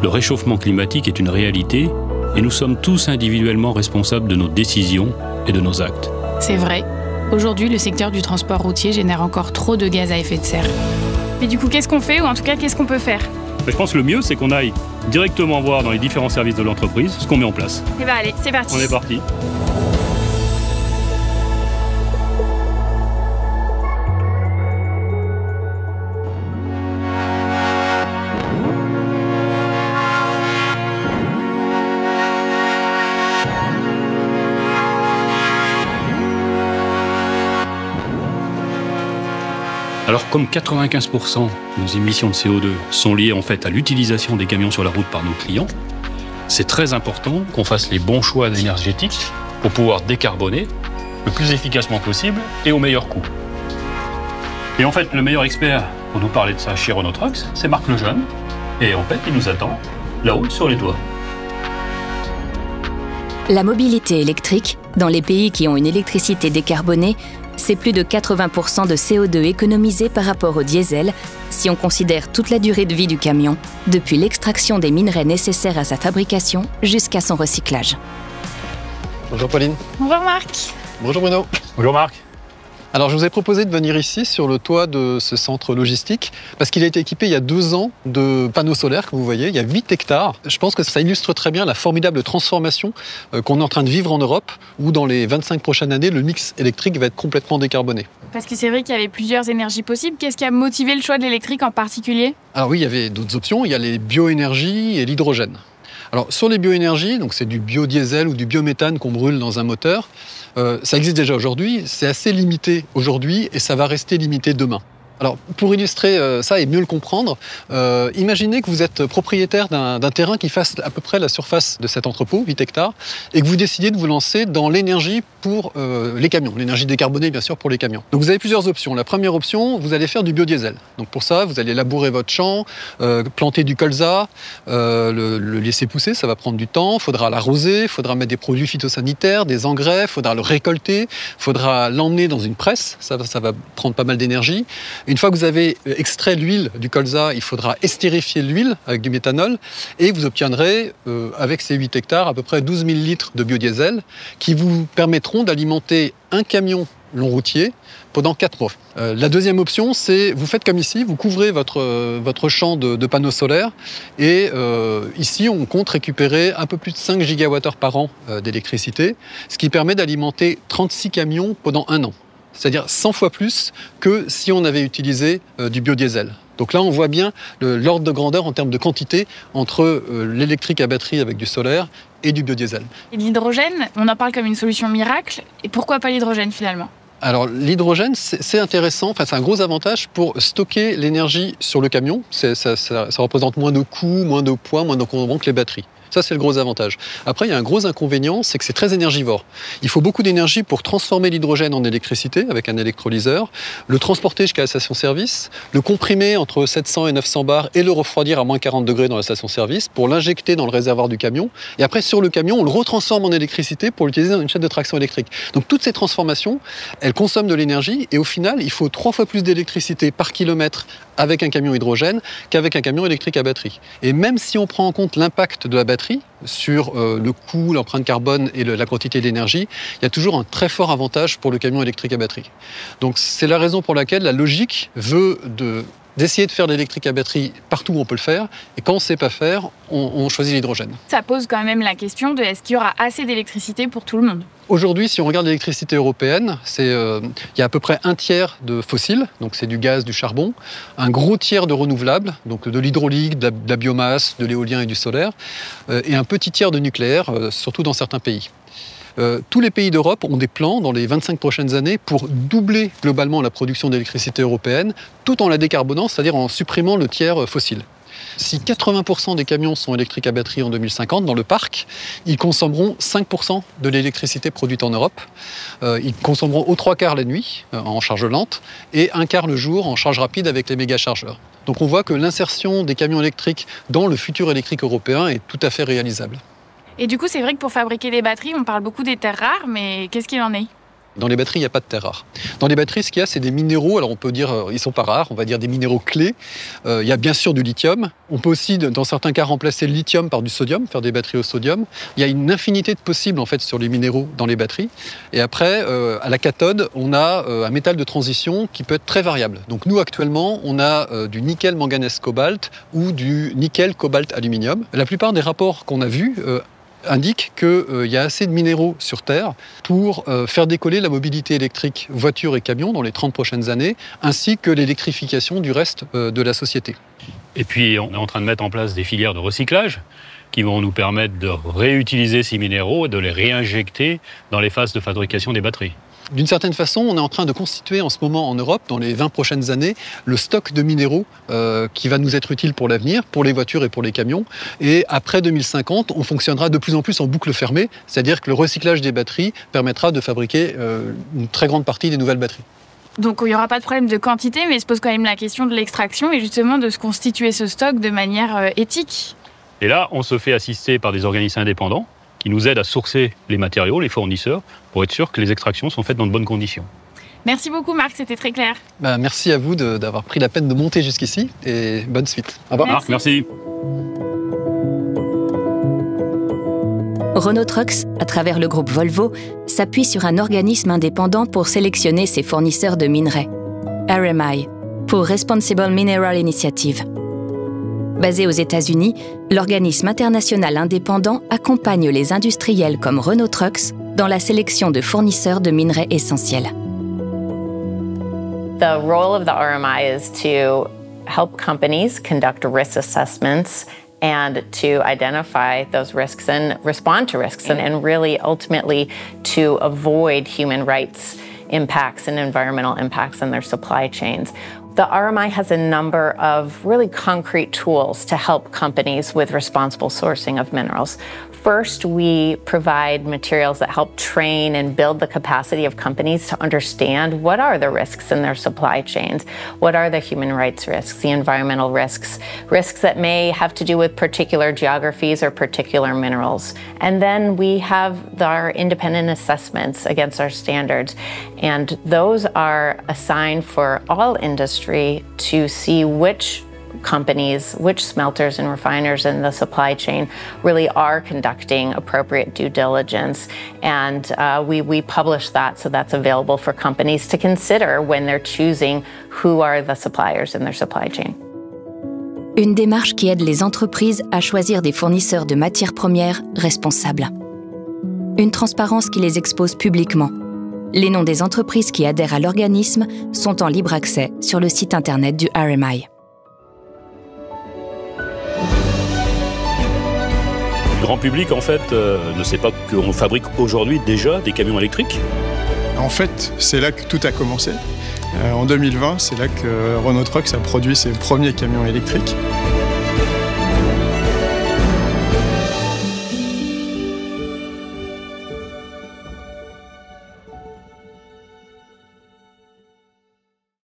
Le réchauffement climatique est une réalité et nous sommes tous individuellement responsables de nos décisions et de nos actes. C'est vrai. Aujourd'hui, le secteur du transport routier génère encore trop de gaz à effet de serre. Mais du coup, qu'est-ce qu'on fait ou en tout cas, qu'est-ce qu'on peut faire ? Je pense que le mieux, c'est qu'on aille directement voir dans les différents services de l'entreprise ce qu'on met en place. Eh bien allez, c'est parti. On est parti. Alors comme 95% de nos émissions de CO2 sont liées en fait à l'utilisation des camions sur la route par nos clients, c'est très important qu'on fasse les bons choix énergétiques pour pouvoir décarboner le plus efficacement possible et au meilleur coût. Et en fait, le meilleur expert pour nous parler de ça chez Renault Trucks, c'est Marc Lejeune. Et en fait, il nous attend là-haut sur les toits. La mobilité électrique, dans les pays qui ont une électricité décarbonée, c'est plus de 80% de CO2 économisé par rapport au diesel si on considère toute la durée de vie du camion, depuis l'extraction des minerais nécessaires à sa fabrication jusqu'à son recyclage. Bonjour Pauline. Bonjour Marc. Bonjour Bruno. Bonjour Marc. Alors je vous ai proposé de venir ici sur le toit de ce centre logistique parce qu'il a été équipé il y a 2 ans de panneaux solaires que vous voyez, il y a 8 hectares. Je pense que ça illustre très bien la formidable transformation qu'on est en train de vivre en Europe où dans les 25 prochaines années, le mix électrique va être complètement décarboné. Parce que c'est vrai qu'il y avait plusieurs énergies possibles. Qu'est-ce qui a motivé le choix de l'électrique en particulier ? Alors oui, il y avait d'autres options, il y a les bioénergies et l'hydrogène. Alors sur les bioénergies, donc c'est du biodiesel ou du biométhane qu'on brûle dans un moteur, ça existe déjà aujourd'hui, c'est assez limité aujourd'hui et ça va rester limité demain. Alors, pour illustrer ça et mieux le comprendre, imaginez que vous êtes propriétaire d'un terrain qui fasse à peu près la surface de cet entrepôt, 8 hectares, et que vous décidez de vous lancer dans l'énergie pour les camions, l'énergie décarbonée bien sûr pour les camions. Donc vous avez plusieurs options. La première option, vous allez faire du biodiesel. Donc pour ça, vous allez labourer votre champ, planter du colza, le laisser pousser, ça va prendre du temps, il faudra l'arroser, il faudra mettre des produits phytosanitaires, des engrais, il faudra le récolter, il faudra l'emmener dans une presse, ça va prendre pas mal d'énergie. Une fois que vous avez extrait l'huile du colza, il faudra estérifier l'huile avec du méthanol et vous obtiendrez, avec ces 8 hectares, à peu près 12 000 litres de biodiesel qui vous permettront d'alimenter un camion long routier pendant 4 mois. La deuxième option, c'est vous faites comme ici, vous couvrez votre champ de panneaux solaires et ici, on compte récupérer un peu plus de 5 gigawattheures par an d'électricité, ce qui permet d'alimenter 36 camions pendant 1 an. C'est-à-dire 100 fois plus que si on avait utilisé du biodiesel. Donc là, on voit bien l'ordre de grandeur en termes de quantité entre l'électrique à batterie avec du solaire et du biodiesel. Et l'hydrogène, on en parle comme une solution miracle. Et pourquoi pas l'hydrogène finalement ? Alors l'hydrogène, c'est intéressant, enfin, c'est un gros avantage pour stocker l'énergie sur le camion. Ça représente moins de coûts, moins de poids, moins d'encombrement que les batteries. Ça, c'est le gros avantage. Après, il y a un gros inconvénient, c'est que c'est très énergivore. Il faut beaucoup d'énergie pour transformer l'hydrogène en électricité avec un électrolyseur, le transporter jusqu'à la station-service, le comprimer entre 700 et 900 bars et le refroidir à moins 40 degrés dans la station-service pour l'injecter dans le réservoir du camion. Et après, sur le camion, on le retransforme en électricité pour l'utiliser dans une chaîne de traction électrique. Donc, toutes ces transformations, elles consomment de l'énergie et au final, il faut 3 fois plus d'électricité par kilomètre avec un camion hydrogène qu'avec un camion électrique à batterie. Et même si on prend en compte l'impact de la batterie sur le coût, l'empreinte carbone et la quantité d'énergie, il y a toujours un très fort avantage pour le camion électrique à batterie. Donc c'est la raison pour laquelle la logique veut d'essayer de faire l'électrique à batterie partout où on peut le faire, et quand on ne sait pas faire, on choisit l'hydrogène. Ça pose quand même la question de est-ce qu'il y aura assez d'électricité pour tout le monde ? Aujourd'hui, si on regarde l'électricité européenne, il y a à peu près 1/3 de fossiles, donc c'est du gaz, du charbon, un gros tiers de renouvelables, donc de l'hydraulique, de la biomasse, de l'éolien et du solaire, et un petit tiers de nucléaire, surtout dans certains pays. Tous les pays d'Europe ont des plans dans les 25 prochaines années pour doubler globalement la production d'électricité européenne, tout en la décarbonant, c'est-à-dire en supprimant le tiers fossile. Si 80% des camions sont électriques à batterie en 2050 dans le parc, ils consommeront 5% de l'électricité produite en Europe. Ils consommeront aux 3/4 la nuit en charge lente et 1/4 le jour en charge rapide avec les méga chargeurs. Donc on voit que l'insertion des camions électriques dans le futur électrique européen est tout à fait réalisable. Et du coup, c'est vrai que pour fabriquer des batteries, on parle beaucoup des terres rares, mais qu'est-ce qu'il en est ? Dans les batteries, il n'y a pas de terres rares. Dans les batteries, ce qu'il y a, c'est des minéraux. Alors on peut dire, ils ne sont pas rares, on va dire des minéraux clés. Il y a bien sûr du lithium. On peut aussi, dans certains cas, remplacer le lithium par du sodium, faire des batteries au sodium. Il y a une infinité de possibles en fait sur les minéraux dans les batteries. Et après, à la cathode, on a un métal de transition qui peut être très variable. Donc nous, actuellement, on a du nickel, manganèse, cobalt ou du nickel, cobalt, aluminium. La plupart des rapports qu'on a vus indique qu'il y a assez de minéraux sur Terre pour faire décoller la mobilité électrique voitures et camions dans les 30 prochaines années, ainsi que l'électrification du reste de la société. Et puis, on est en train de mettre en place des filières de recyclage qui vont nous permettre de réutiliser ces minéraux et de les réinjecter dans les phases de fabrication des batteries. D'une certaine façon, on est en train de constituer en ce moment en Europe, dans les 20 prochaines années, le stock de minéraux qui va nous être utile pour l'avenir, pour les voitures et pour les camions. Et après 2050, on fonctionnera de plus en plus en boucle fermée, c'est-à-dire que le recyclage des batteries permettra de fabriquer une très grande partie des nouvelles batteries. Donc il n'y aura pas de problème de quantité, mais il se pose quand même la question de l'extraction et justement de se constituer ce stock de manière éthique. Et là, on se fait assister par des organismes indépendants qui nous aident à sourcer les matériaux, les fournisseurs, pour être sûr que les extractions sont faites dans de bonnes conditions. Merci beaucoup Marc, c'était très clair. Merci à vous d'avoir pris la peine de monter jusqu'ici et bonne suite. Au revoir. Marc, merci. Renault Trucks, à travers le groupe Volvo, s'appuie sur un organisme indépendant pour sélectionner ses fournisseurs de minerais, RMI, pour Responsible Mineral Initiative. Basé aux États-Unis, l'organisme international indépendant accompagne les industriels comme Renault Trucks dans la sélection de fournisseurs de minerais essentiels. The role of the RMI is to help companies conduct risk assessments and to identify those risks and respond to risks and really ultimately to avoid human rights impacts and environmental impacts in their supply chains. The RMI has a number of really concrete tools to help companies with responsible sourcing of minerals. First, we provide materials that help train and build the capacity of companies to understand what are the risks in their supply chains, what are the human rights risks, the environmental risks, risks that may have to do with particular geographies or particular minerals. And then we have our independent assessments against our standards, and those are assigned for all industry to see which companies, which smelters and refiners in the supply chain really are conducting appropriate due diligence. And we publish that, so that's available for companies to consider when they're choosing who are the suppliers in their supply chain. Une démarche qui aide les entreprises à choisir des fournisseurs de matières premières responsables. Une transparence qui les expose publiquement. Les noms des entreprises qui adhèrent à l'organisme sont en libre accès sur le site internet du RMI. Le grand public, en fait, ne sait pas qu'on fabrique aujourd'hui déjà des camions électriques. En fait, c'est là que tout a commencé. En 2020, c'est là que Renault Trucks a produit ses premiers camions électriques.